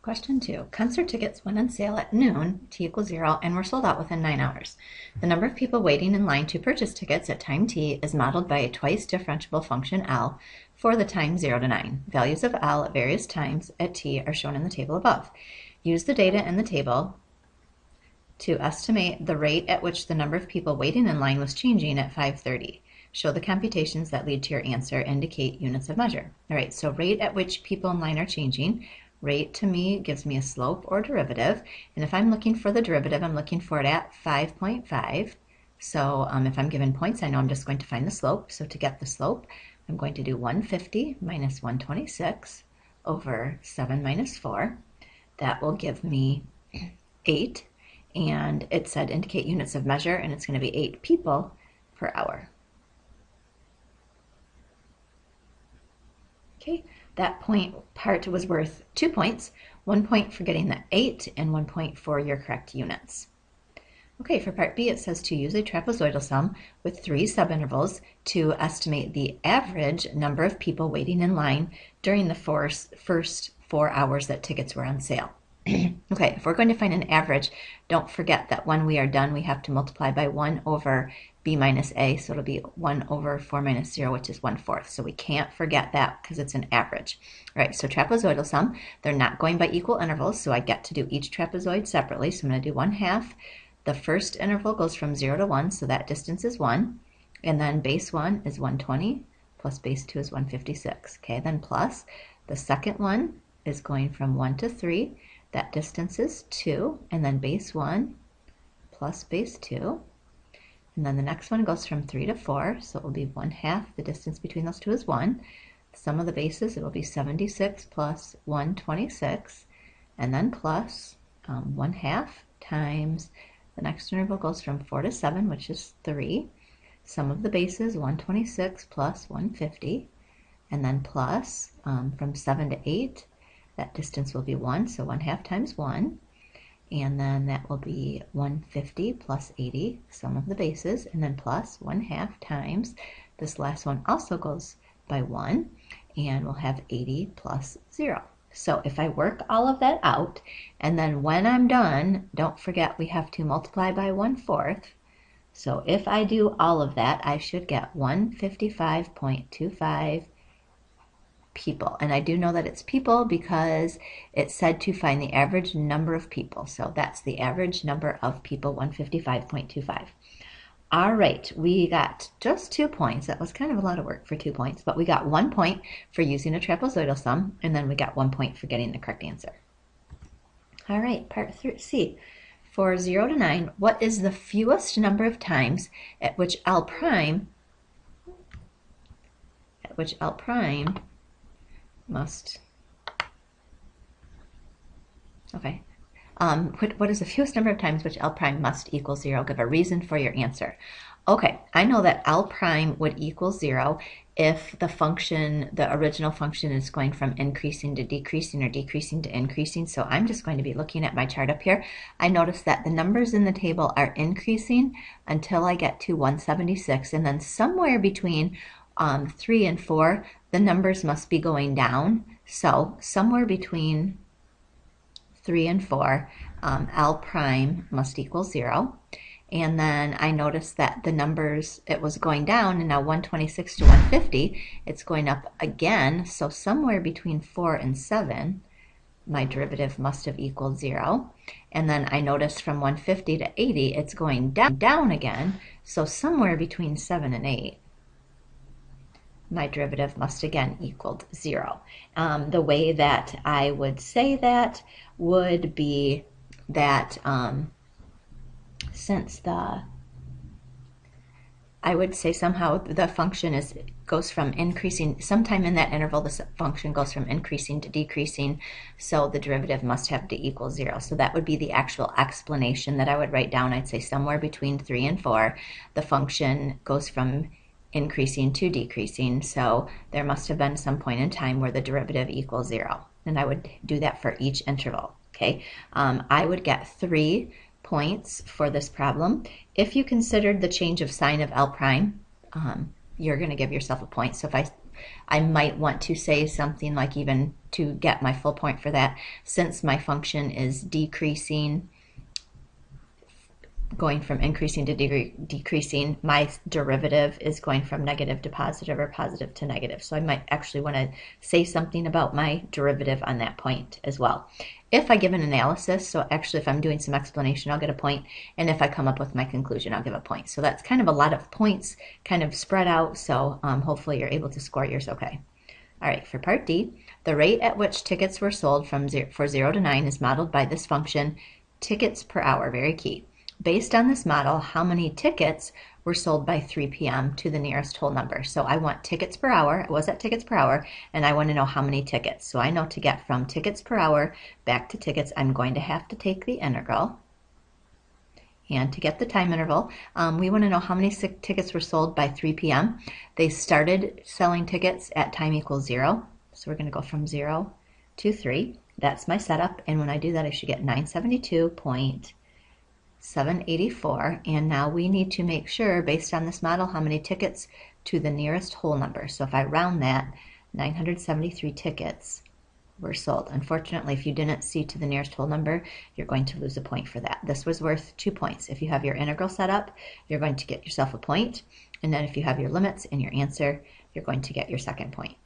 Question 2. Concert tickets went on sale at noon, t equals 0, and were sold out within 9 hours. The number of people waiting in line to purchase tickets at time t is modeled by a twice differentiable function L for the time 0 to 9. Values of L at various times at t are shown in the table above. Use the data in the table to estimate the rate at which the number of people waiting in line was changing at 5:30. Show the computations that lead to your answer. Indicate units of measure. All right, so rate at which people in line are changing. Rate to me gives me a slope or derivative, and if I'm looking for the derivative, I'm looking for it at 5.5. So if I'm given points, I know I'm just going to find the slope. So to get the slope, I'm going to do 150 minus 126 over 7 minus 4. That will give me 8, and it said indicate units of measure, and it's going to be 8 people per hour. Okay, that part was worth 2 points, 1 point for getting the 8 and 1 point for your correct units. Okay, for part B, it says to use a trapezoidal sum with 3 subintervals to estimate the average number of people waiting in line during the first 4 hours that tickets were on sale. Okay, if we're going to find an average, don't forget that when we are done, we have to multiply by 1 over b minus a, so it'll be 1 over 4 minus 0, which is 1/4. So we can't forget that because it's an average. All right, so trapezoidal sum, they're not going by equal intervals, so I get to do each trapezoid separately. So I'm going to do 1/2. The first interval goes from 0 to 1, so that distance is 1. And then base 1 is 120, plus base 2 is 156. Okay, then plus the second one is going from 1 to 3. That distance is 2, and then base 1 plus base 2. And then the next one goes from 3 to 4, so it will be 1/2. The distance between those two is 1. Sum of the bases, it will be 76 plus 126, and then plus 1/2 times, the next interval goes from 4 to 7, which is 3. Sum of the bases, 126 plus 150, and then plus from 7 to 8, that distance will be 1, so 1/2 times 1. And then that will be 150 plus 80, sum of the bases, and then plus 1/2 times, this last one also goes by 1, and we'll have 80 plus 0. So if I work all of that out, and then when I'm done, don't forget we have to multiply by 1/4. So if I do all of that, I should get 155.25 people. And I do know that it's people because it said to find the average number of people. So that's the average number of people, 155.25. All right, we got just 2 points. That was kind of a lot of work for 2 points, but we got 1 point for using a trapezoidal sum, and then we got 1 point for getting the correct answer. All right, part C. For 0 to 9, what is the fewest number of times at which L prime must, okay, what is the fewest number of times which L prime must equal 0? Give a reason for your answer. Okay, I know that L prime would equal 0 if the function, the original function, is going from increasing to decreasing or decreasing to increasing. So I'm just going to be looking at my chart up here. I notice that the numbers in the table are increasing until I get to 176, and then somewhere between 3 and 4, the numbers must be going down. So somewhere between 3 and 4, L prime must equal 0. And then I noticed that the numbers, it was going down, and now 126 to 150, it's going up again. So somewhere between 4 and 7, my derivative must have equaled 0. And then I noticed from 150 to 80, it's going down again. So somewhere between 7 and 8, my derivative must again equal 0. The way that I would say that would be that I would say somehow the function goes from increasing, sometime in that interval the function goes from increasing to decreasing, so the derivative must have to equal 0. So that would be the actual explanation that I would write down. I'd say somewhere between 3 and 4, the function goes from increasing to decreasing, so there must have been some point in time where the derivative equals 0. And I would do that for each interval. Okay, I would get 3 points for this problem. If you considered the change of sign of L prime, you're going to give yourself a point. So if I I might want to say something like, even to get my full point for that, since my function is decreasing, going from increasing to decreasing, my derivative is going from negative to positive or positive to negative. So I might actually want to say something about my derivative on that point as well. If I give an analysis, so actually if I'm doing some explanation, I'll get a point, and if I come up with my conclusion, I'll give a point. So that's kind of a lot of points kind of spread out, so hopefully you're able to score yours okay. All right, for part D, the rate at which tickets were sold for 0 to 9 is modeled by this function, tickets per hour, very key. Based on this model, how many tickets were sold by 3 p.m. to the nearest whole number? So I want tickets per hour. It was at tickets per hour, and I want to know how many tickets. So I know to get from tickets per hour back to tickets, I'm going to have to take the integral. And to get the time interval, we want to know how many tickets were sold by 3 p.m. They started selling tickets at time equals 0. So we're going to go from 0 to 3. That's my setup. And when I do that, I should get 972.784, and now we need to make sure, based on this model, how many tickets to the nearest whole number. So if I round that, 973 tickets were sold. Unfortunately, if you didn't see to the nearest whole number, you're going to lose a point for that. This was worth 2 points. If you have your integral set up, you're going to get yourself a point, and then if you have your limits and your answer, you're going to get your second point.